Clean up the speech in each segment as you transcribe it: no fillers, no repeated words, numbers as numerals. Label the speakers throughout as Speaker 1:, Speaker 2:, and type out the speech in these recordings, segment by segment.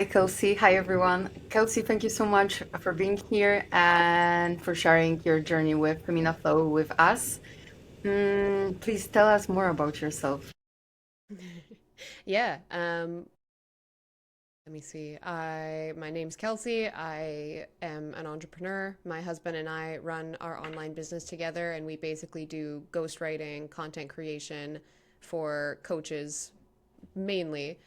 Speaker 1: Hi, Kelsey. Hi, everyone. Kelsey, thank you so much for being here and for sharing your journey with Femina Flow with us. Please tell us more about yourself.
Speaker 2: Yeah. Let me see. My name's Kelsey. I am an entrepreneur. My husband and I run our online business together, and we basically do ghostwriting, content creation for coaches mainly.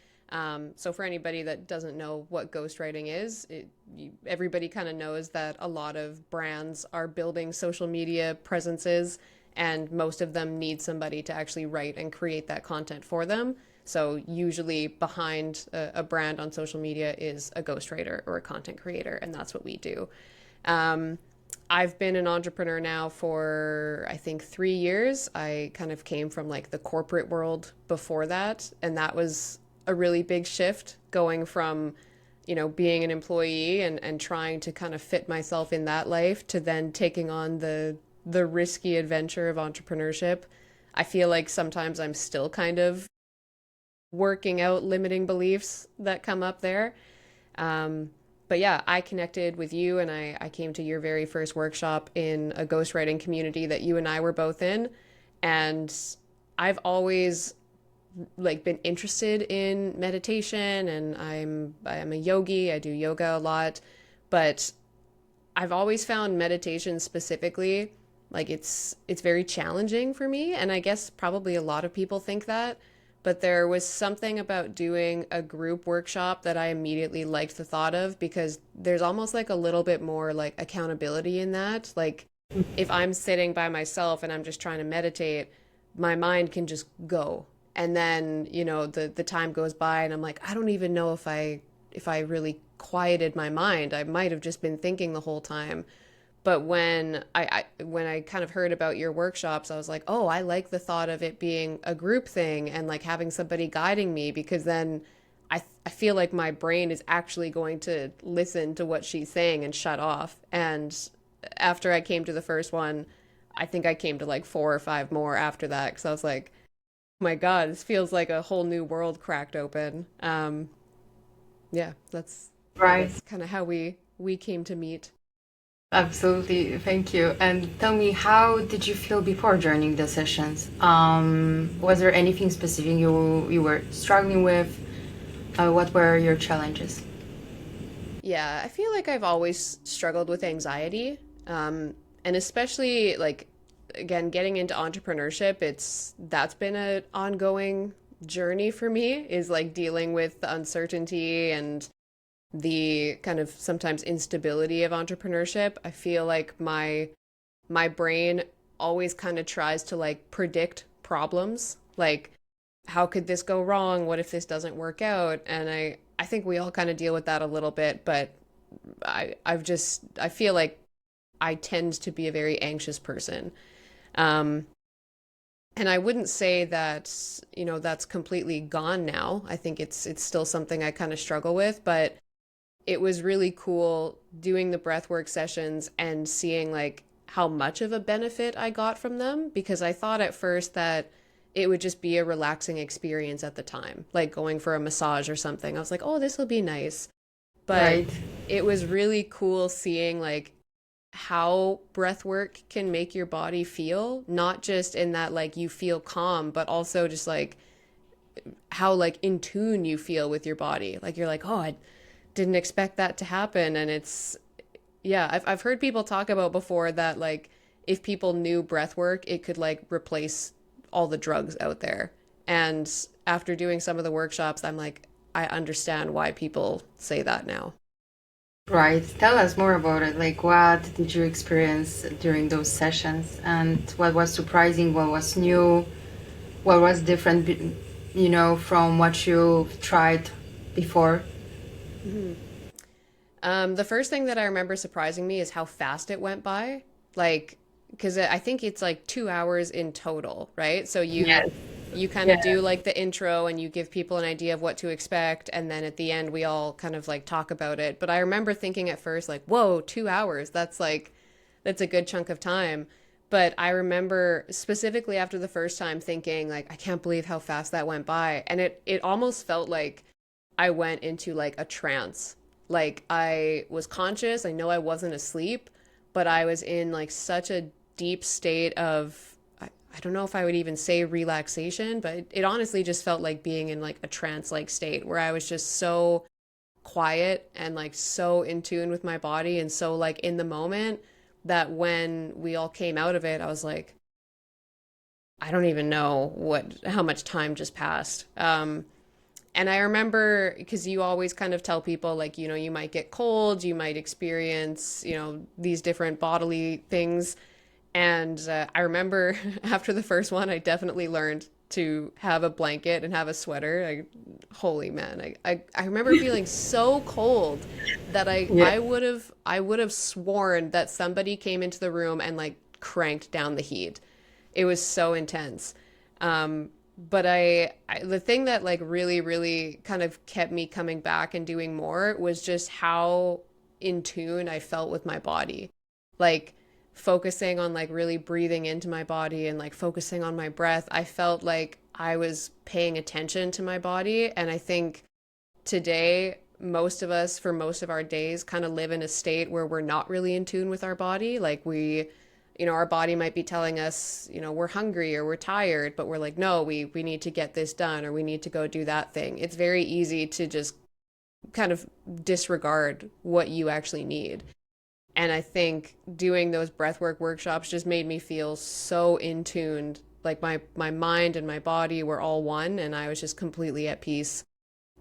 Speaker 2: So for anybody that doesn't know what ghostwriting is, everybody kind of knows that a lot of brands are building social media presences, and most of them need somebody to actually write and create that content for them. So usually behind a brand on social media is a ghostwriter or a content creator, and that's what we do. Um, I've been an entrepreneur now for I think 3 years. I kind of came from like the corporate world before that, and that was a really big shift going from, being an employee and trying to kind of fit myself in that life to then taking on the risky adventure of entrepreneurship. I feel like sometimes I'm still kind of working out limiting beliefs that come up there. Um, but yeah, I connected with you and I came to your very first workshop in a ghostwriting community that you and I were both in. And I've always like been interested in meditation and I'm a yogi. I do yoga a lot, but I've always found meditation specifically like it's very challenging for me, and I guess probably a lot of people think that, but there was something about doing a group workshop that I immediately liked the thought of because there's almost like a little bit more like accountability in that. Like if I'm sitting by myself and I'm just trying to meditate, my mind can just go. And then, the time goes by and I'm like, I don't even know if I really quieted my mind. I might have just been thinking the whole time. But when I kind of heard about your workshops, I was like, oh, I like the thought of it being a group thing and like having somebody guiding me because then I feel like my brain is actually going to listen to what she's saying and shut off. And after I came to the first one, I think I came to like four or five more after that because I was like, oh my God, this feels like a whole new world cracked open. Yeah,
Speaker 1: Right.
Speaker 2: that's kind of how we came to meet.
Speaker 1: Absolutely. Thank you. And tell me, how did you feel before joining the sessions? Was there anything specific you were struggling with? What were your challenges?
Speaker 2: Yeah, I feel like I've always struggled with anxiety. And especially like again getting into entrepreneurship, that's been an ongoing journey for me is like dealing with the uncertainty and the kind of sometimes instability of entrepreneurship. I feel like my brain always kind of tries to like predict problems. Like how could this go wrong? What if this doesn't work out? And I think we all kind of deal with that a little bit, but I feel like I tend to be a very anxious person. Um, and I wouldn't say that, that's completely gone now. I think it's still something I kind of struggle with, but it was really cool doing the breathwork sessions and seeing like how much of a benefit I got from them because I thought at first that it would just be a relaxing experience at the time, like going for a massage or something. I was like, "Oh, this will be nice." But
Speaker 1: Right.
Speaker 2: it was really cool seeing like how breath work can make your body feel, not just in that like you feel calm, but also just like how like in tune you feel with your body. Like you're like, "Oh, I didn't expect that to happen." And yeah, I've heard people talk about before that like if people knew breath work, it could like replace all the drugs out there. And after doing some of the workshops, I'm like, I understand why people say that now.
Speaker 1: Right. Tell us more about it. Like, what did you experience during those sessions, and what was surprising? What was new? What was different, from what you've tried before?
Speaker 2: Mm-hmm. The first thing that I remember surprising me is how fast it went by. Like, because I think it's like 2 hours in total, right? So you
Speaker 1: Yes.
Speaker 2: you kind
Speaker 1: Yeah.
Speaker 2: of do like the intro and you give people an idea of what to expect, and then at the end we all kind of like talk about it. But I remember thinking at first like, "Whoa, 2 hours! That's a good chunk of time." But I remember specifically after the first time thinking like, "I can't believe how fast that went by," and it almost felt like I went into like a trance. Like I was conscious, I know I wasn't asleep, but I was in like such a deep state of I don't know if I would even say relaxation, but it honestly just felt like being in like a trance like state where I was just so quiet and like so in tune with my body and so like in the moment that when we all came out of it, I was like, I don't even know how much time just passed. And I remember because you always kind of tell people, like, you know, you might get cold, you might experience, you know, these different bodily things. And I remember after the first one, I definitely learned to have a blanket and have a sweater. Holy man, I remember feeling so cold that
Speaker 1: Yeah.
Speaker 2: I would have sworn that somebody came into the room and like cranked down the heat. It was so intense. But the thing that like really kind of kept me coming back and doing more was just how in tune I felt with my body. Like focusing on like really breathing into my body and like focusing on my breath, I felt like I was paying attention to my body. And I think today, most of us, for most of our days, kind of live in a state where we're not really in tune with our body. Like you know, our body might be telling us, you know, we're hungry or we're tired, but we're like, no, we need to get this done or we need to go do that thing. It's very easy to just kind of disregard what you actually need. And I think doing those breathwork workshops just made me feel so in tuned. Like my mind and my body were all one, and I was just completely at peace.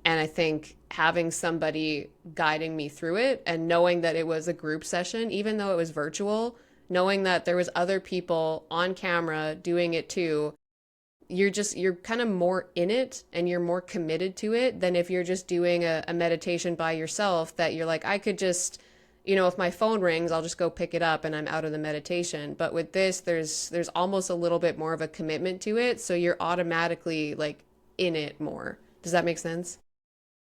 Speaker 2: And I think having somebody guiding me through it and knowing that it was a group session, even though it was virtual, knowing that there was other people on camera doing it too, you're kind of more in it and you're more committed to it than if you're just doing a meditation by yourself that you're like, I could just, you know, if my phone rings, I'll just go pick it up and I'm out of the meditation. But with this, there's almost a little bit more of a commitment to it, so you're automatically like in it more. Does that make sense?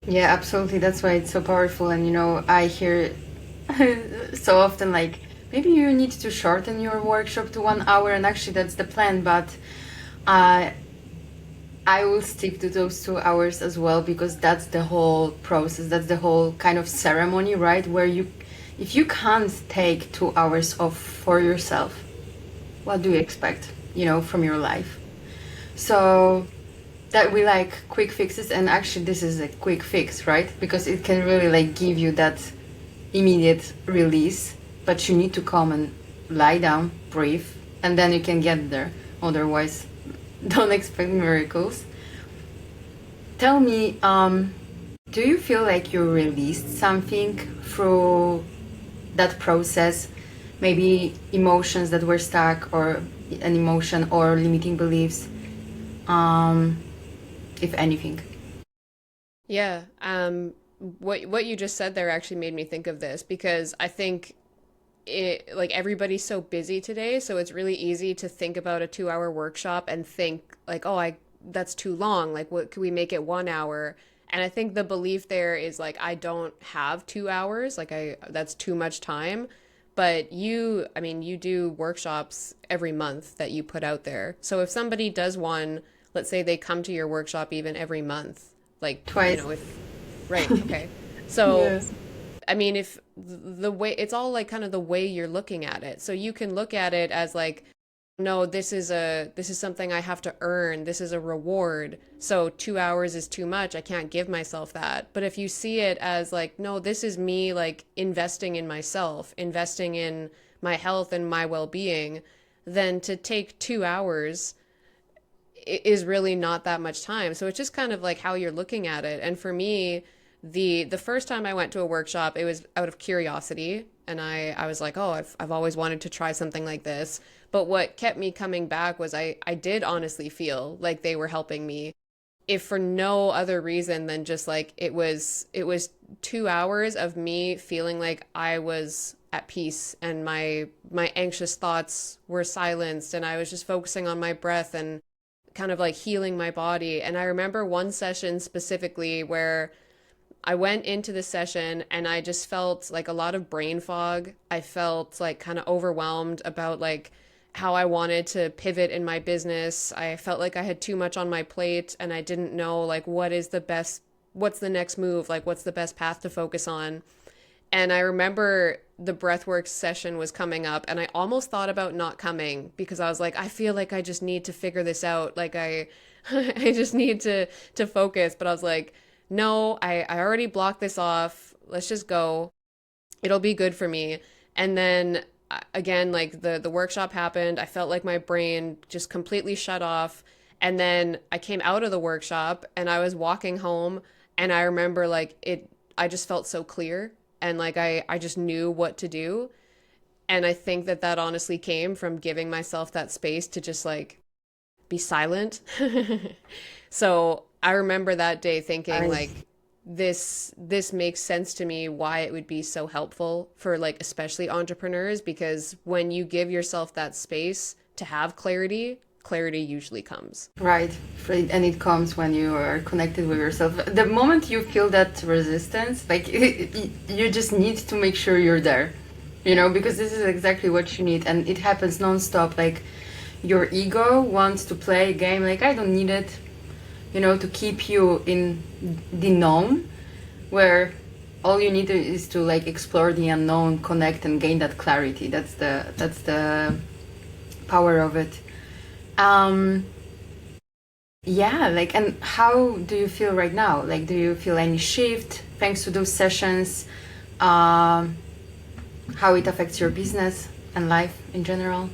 Speaker 1: Yeah, absolutely. That's why it's so powerful. And I hear so often like maybe you need to shorten your workshop to 1 hour, and actually that's the plan. But uh, I will stick to those 2 hours as well because that's the whole process. That's the whole kind of ceremony, right? Where if you can't take 2 hours off for yourself, what do you expect, from your life? So that we like quick fixes, and actually this is a quick fix, right? Because it can really like give you that immediate release, but you need to come and lie down, breathe, and then you can get there. Otherwise, don't expect miracles. Tell me, do you feel like you released something through that process? Maybe emotions that were stuck, or an emotion, or limiting beliefs, um, if anything.
Speaker 2: Yeah. What you just said there actually made me think of this because I think it like everybody's so busy today, so it's really easy to think about a 2 hour workshop and think like, oh, I that's too long. Like, what could we make it 1 hour? And I think the belief there is like, I don't have 2 hours. Like, that's too much time. But I mean, you do workshops every month that you put out there. So if somebody does one, let's say they come to your workshop even every month, like, you
Speaker 1: Twice.
Speaker 2: know, if, right, okay. So
Speaker 1: Yeah.
Speaker 2: I mean, if the way it's all like kind of the way you're looking at it. So you can look at it as like, no, this is something I have to earn. This is a reward. So 2 hours is too much. I can't give myself that. But if you see it as like, no, this is me like investing in myself, investing in my health and my well-being, then to take 2 hours is really not that much time. So it's just kind of like how you're looking at it. And for me, the first time I went to a workshop, it was out of curiosity, and I was like, oh, I've always wanted to try something like this. But what kept me coming back was I did honestly feel like they were helping me, if for no other reason than just like it was 2 hours of me feeling like I was at peace and my anxious thoughts were silenced and I was just focusing on my breath and kind of like healing my body. And I remember one session specifically where I went into the session and I just felt like a lot of brain fog. I felt like kind of overwhelmed about like how I wanted to pivot in my business. I felt like I had too much on my plate and I didn't know like what is the best what's the next move? Like, what's the best path to focus on? And I remember the breathwork session was coming up, and I almost thought about not coming because I was like, I feel like I just need to figure this out. Like I just need to focus. But I was like, no, I already blocked this off. Let's just go. It'll be good for me. And then again, like the workshop happened. I felt like my brain just completely shut off. And then I came out of the workshop and I was walking home, and I remember like I just felt so clear, and like I just knew what to do. And I think that that honestly came from giving myself that space to just like be silent. So I remember that day thinking
Speaker 1: Right.
Speaker 2: like this makes sense to me why it would be so helpful for like especially entrepreneurs, because when you give yourself that space to have clarity, clarity usually comes.
Speaker 1: Right. And it comes when you are connected with yourself. The moment you feel that resistance, like you just need to make sure you're there, because this is exactly what you need. And it happens nonstop. Like your ego wants to play a game, like I don't need it, to keep you in the known, where all you need is to like explore the unknown, connect and gain that clarity. That's the power of it. Um, Yeah, like, and how do you feel right now? Like, do you feel any shift thanks to those sessions? Um, how it affects your business and life in general?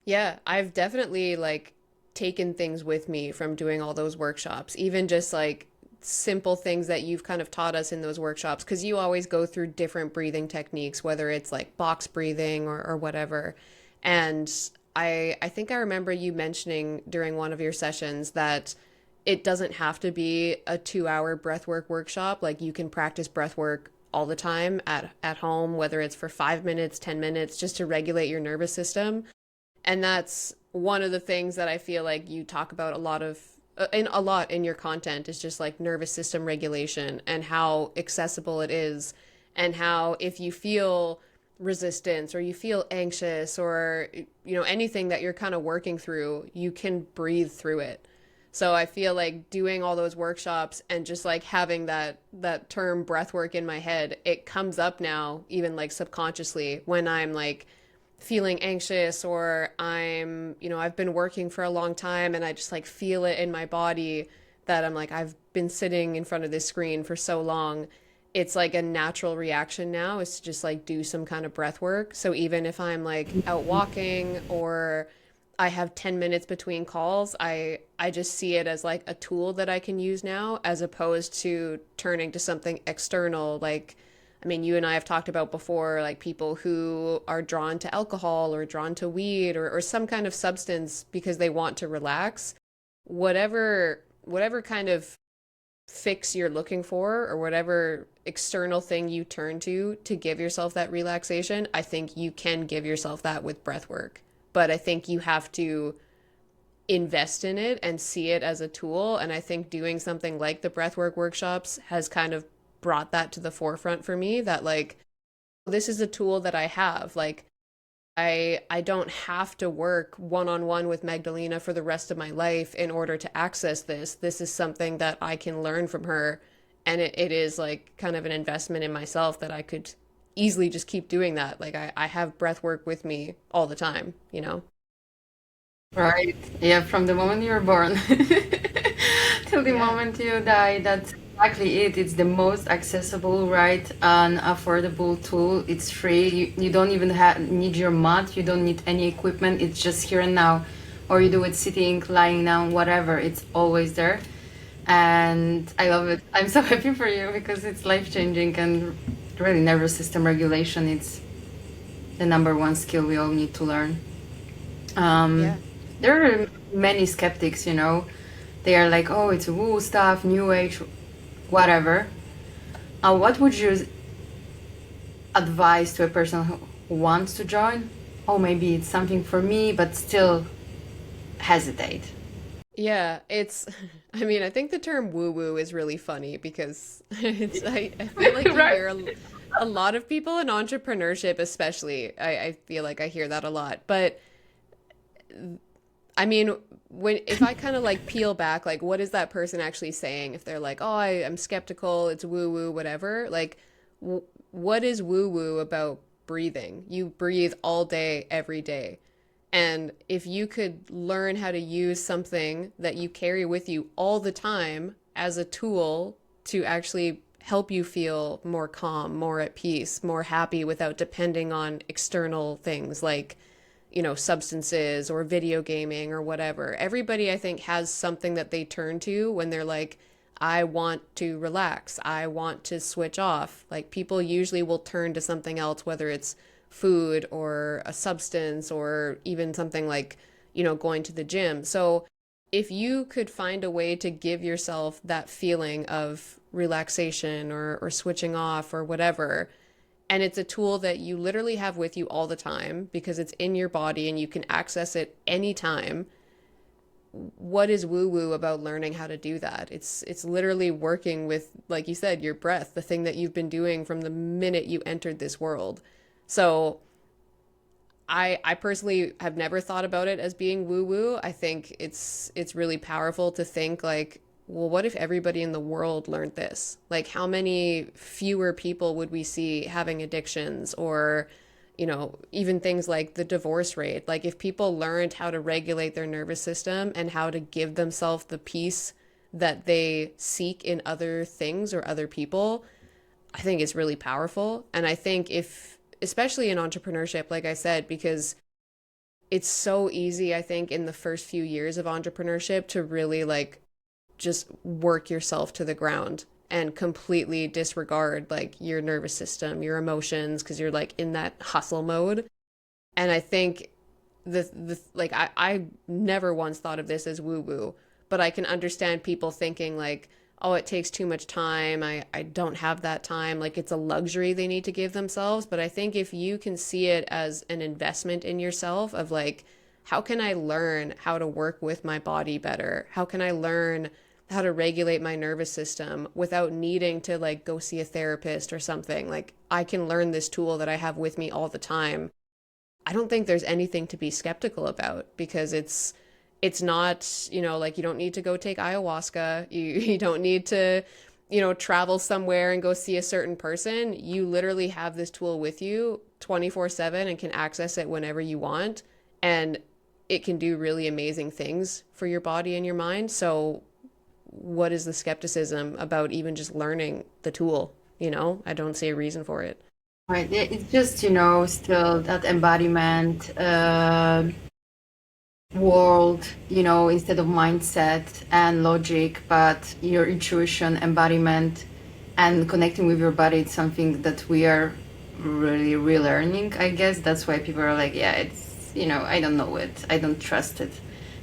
Speaker 2: Yeah, I've definitely like taken things with me from doing all those workshops, even just like simple things that you've kind of taught us in those workshops, because you always go through different breathing techniques, whether it's like box breathing or whatever. And I think I remember you mentioning during one of your sessions that it doesn't have to be a 2 hour breathwork workshop. Like you can practice breathwork all the time at home, whether it's for 5 minutes, 10 minutes, just to regulate your nervous system. And that's one of the things that I feel like you talk about a lot in your content, is just like nervous system regulation and how accessible it is, and how if you feel resistance or you feel anxious or anything that you're kind of working through, you can breathe through it. So I feel like doing all those workshops and just like having that term breath work in my head, it comes up now even like subconsciously when I'm like feeling anxious, or I've been working for a long time and I just like feel it in my body that I'm like, I've been sitting in front of this screen for so long. It's like a natural reaction now is to just like do some kind of breath work. So even if I'm like out walking or I have 10 minutes between calls, I just see it as like a tool that I can use now, as opposed to turning to something external. Like, I mean, you and I have talked about before, like people who are drawn to alcohol or drawn to weed or some kind of substance because they want to relax. Whatever kind of fix you're looking for, or whatever external thing you turn to give yourself that relaxation, I think you can give yourself that with breath work. But I think you have to invest in it and see it as a tool. And I think doing something like the breathwork workshops has kind of brought that to the forefront for me, that like this is a tool that I have. Like I don't have to work one on one with Magdalena for the rest of my life in order to access this. This is something that I can learn from her. And it is like kind of an investment in myself that I could easily just keep doing that. Like I have breath work with me all the time, you know?
Speaker 1: Right. Yeah, from the moment you're born till the
Speaker 2: Yeah.
Speaker 1: moment you die, that's exactly it. It's the most accessible, right, and affordable tool. It's free. You don't even need your mat. You don't need any equipment. It's just here and now. Or you do it sitting, lying down, whatever. It's always there. And I love it. I'm so happy for you because it's life changing, and really nervous system regulation. It's the number one skill we all need to learn. Um,
Speaker 2: Yeah.
Speaker 1: there are many skeptics, they are like, oh, it's woo stuff, new age, whatever. What would you advise to a person who wants to join? Oh, maybe it's something for me, but still hesitate.
Speaker 2: Yeah, it's, I mean, I think the term woo woo is really funny because I feel like you
Speaker 1: Right.
Speaker 2: hear a lot of people in entrepreneurship, especially. I feel like I hear that a lot. But I mean, when if I kind of like peel back, like what is that person actually saying? If they're like, "Oh, I'm skeptical, it's woo woo, whatever." Like, w what is woo woo about breathing? You breathe all day, every day. And if you could learn how to use something that you carry with you all the time as a tool to actually help you feel more calm, more at peace, more happy without depending on external things like, substances or video gaming or whatever. Everybody, I think, has something that they turn to when they're like, I want to relax. I want to switch off. Like people usually will turn to something else, whether it's food or a substance or even something like, going to the gym. So if you could find a way to give yourself that feeling of relaxation or switching off or whatever, and it's a tool that you literally have with you all the time because it's in your body and you can access it anytime. What is woo woo about learning how to do that? It's literally working with, like you said, your breath, the thing that you've been doing from the minute you entered this world. So I personally have never thought about it as being woo woo. I think it's really powerful to think like, well, what if everybody in the world learned this? Like how many fewer people would we see having addictions or even things like the divorce rate. Like if people learned how to regulate their nervous system and how to give themselves the peace that they seek in other things or other people, I think it's really powerful. And I think if, especially in entrepreneurship, like I said, because it's so easy, I think, in the first few years of entrepreneurship to really like just work yourself to the ground and completely disregard like your nervous system, your emotions, because you're like in that hustle mode. And I think the like I never once thought of this as woo woo, but I can understand people thinking like, oh, it takes too much time. I don't have that time. Like it's a luxury they need to give themselves. But I think if you can see it as an investment in yourself of like, how can I learn how to work with my body better? How can I learn how to regulate my nervous system without needing to like go see a therapist or something? Like I can learn this tool that I have with me all the time. I don't think there's anything to be skeptical about because it's not, like you don't need to go take ayahuasca. You don't need to, travel somewhere and go see a certain person. You literally have this tool with you 24/7 and can access it whenever you want. And it can do really amazing things for your body and your mind. So what is the skepticism about even just learning the tool? I don't see a reason for it.
Speaker 1: Right. It's just, still that embodiment world, instead of mindset and logic, but your intuition, embodiment, and connecting with your body. It's something that we are really relearning, I guess. That's why people are like, yeah, I don't know it. I don't trust it.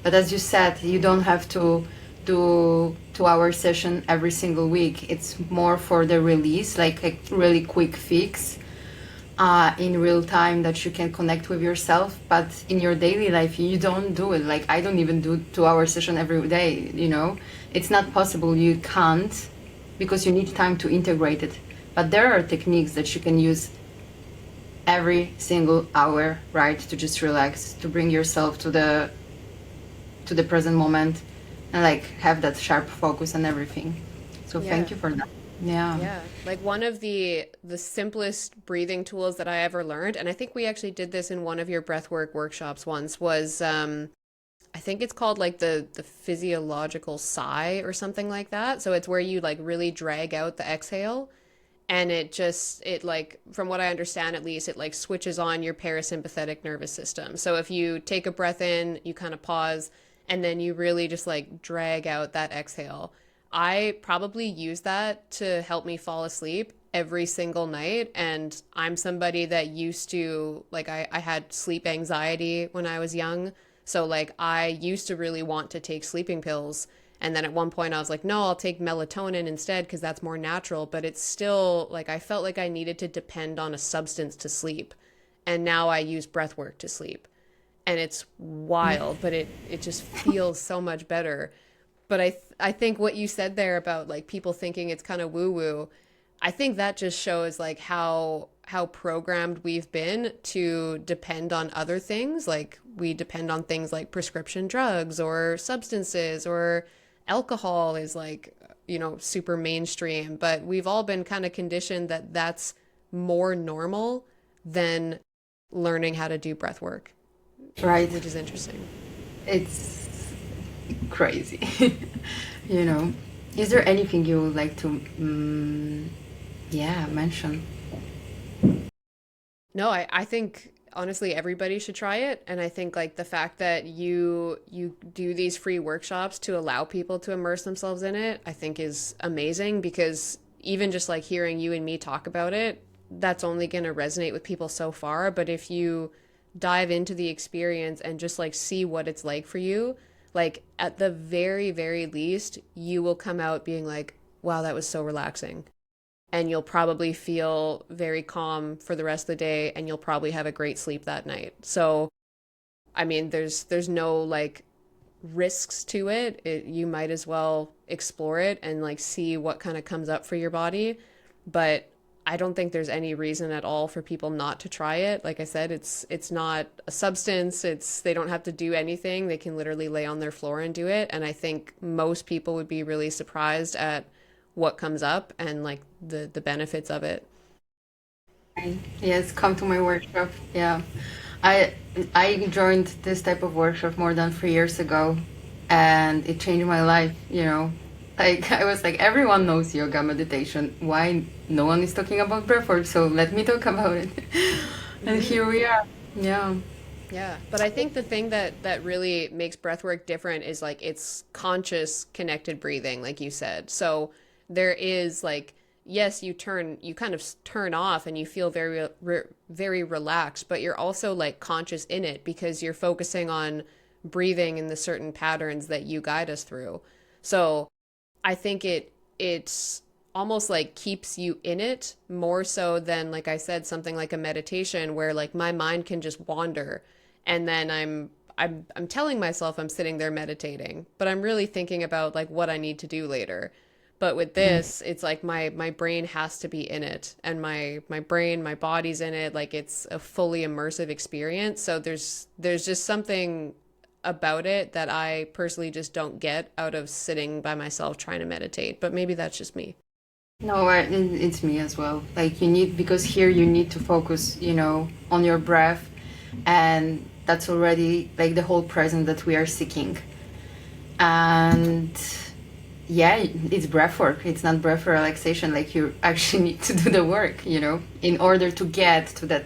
Speaker 1: But as you said, you don't have to do 2 hour session every single week. It's more for the release, like a really quick fix in real time that you can connect with yourself. But in your daily life, you don't do it. Like I don't even do 2 hour session every day. It's not possible. You can't because you need time to integrate it. But there are techniques that you can use every single hour, right? To just relax, to bring yourself to the present moment, and like have that sharp focus and everything. So
Speaker 2: Yeah.
Speaker 1: thank you for that. Yeah.
Speaker 2: Yeah, like one of the simplest breathing tools that I ever learned, and I think we actually did this in one of your breathwork workshops once, was I think it's called like the physiological sigh or something like that. So it's where you like really drag out the exhale and it like from what I understand at least it like switches on your parasympathetic nervous system. So if you take a breath in, you kind of pause and then you really just like drag out that exhale. I probably use that to help me fall asleep every single night. And I'm somebody that used to, like, I had sleep anxiety when I was young. So, like, I used to really want to take sleeping pills. And then at one point, I was like, no, I'll take melatonin instead because that's more natural. But it's still like I felt like I needed to depend on a substance to sleep. And now I use breath work to sleep. And it's wild, but it just feels so much better. But I think what you said there about like people thinking it's kind of woo woo, I think that just shows like how programmed we've been to depend on other things. Like we depend on things like prescription drugs or substances, or alcohol is like, super mainstream, but we've all been kind of conditioned that that's more normal than learning how to do breath work,
Speaker 1: Right.
Speaker 2: which is interesting.
Speaker 1: It's crazy. you know. Is there anything you would like to, yeah, mention?
Speaker 2: No, I think honestly everybody should try it, and I think like the fact that you do these free workshops to allow people to immerse themselves in it, I think is amazing, because even just like hearing you and me talk about it, that's only going to resonate with people so far, but if you dive into the experience and just like see what it's like for you, like at the very very least, you will come out being like, wow, that was so relaxing, and you'll probably feel very calm for the rest of the day, and you'll probably have a great sleep that night. So, I mean, there's no like risks to it. You might as well explore it and like see what kind of comes up for your body. But I don't think there's any reason at all for people not to try it. Like I said, it's not a substance. It's they don't have to do anything. They can literally lay on their floor and do it. And I think most people would be really surprised at what comes up and like the benefits of it.
Speaker 1: Yes, come to my workshop. Yeah. I I joined this type of workshop more than 3 years ago, and it changed my life. Like I was like, everyone knows yoga meditation. Why no one is talking about breathwork? So let me talk about it. And
Speaker 2: Mm-hmm.
Speaker 1: here we are. Yeah.
Speaker 2: Yeah, but I think the thing that really makes breathwork different is like it's conscious connected breathing, like you said. So there is like, yes, you kind of turn off and you feel very relaxed, but you're also like conscious in it because you're focusing on breathing in the certain patterns that you guide us through. So I think it's almost like keeps you in it more so than, like I said, something like a meditation where like my mind can just wander, and then I'm telling myself I'm sitting there meditating, but I'm really thinking about like what I need to do later. But with
Speaker 1: Mm.
Speaker 2: this, it's like my brain has to be in it, and my brain, my body's in it, like it's a fully immersive experience. So there's just something about it that I personally just don't get out of sitting by myself trying to meditate. But maybe that's just me.
Speaker 1: No, it's me as well. Like you need because here you need to focus, on your breath, and that's already like the whole present that we are seeking. And yeah, it's breath work. It's not breath relaxation. Like you actually need to do the work, in order to get to that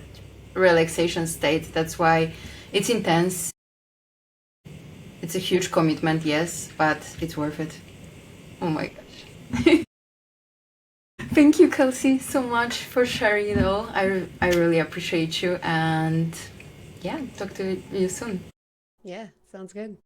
Speaker 1: relaxation state. That's why it's intense. It's a huge commitment, yes, but it's worth it. Oh my gosh. Thank you, Kelsey, so much for sharing it all. I really appreciate you, and yeah, talk to you soon.
Speaker 2: Yeah, sounds good.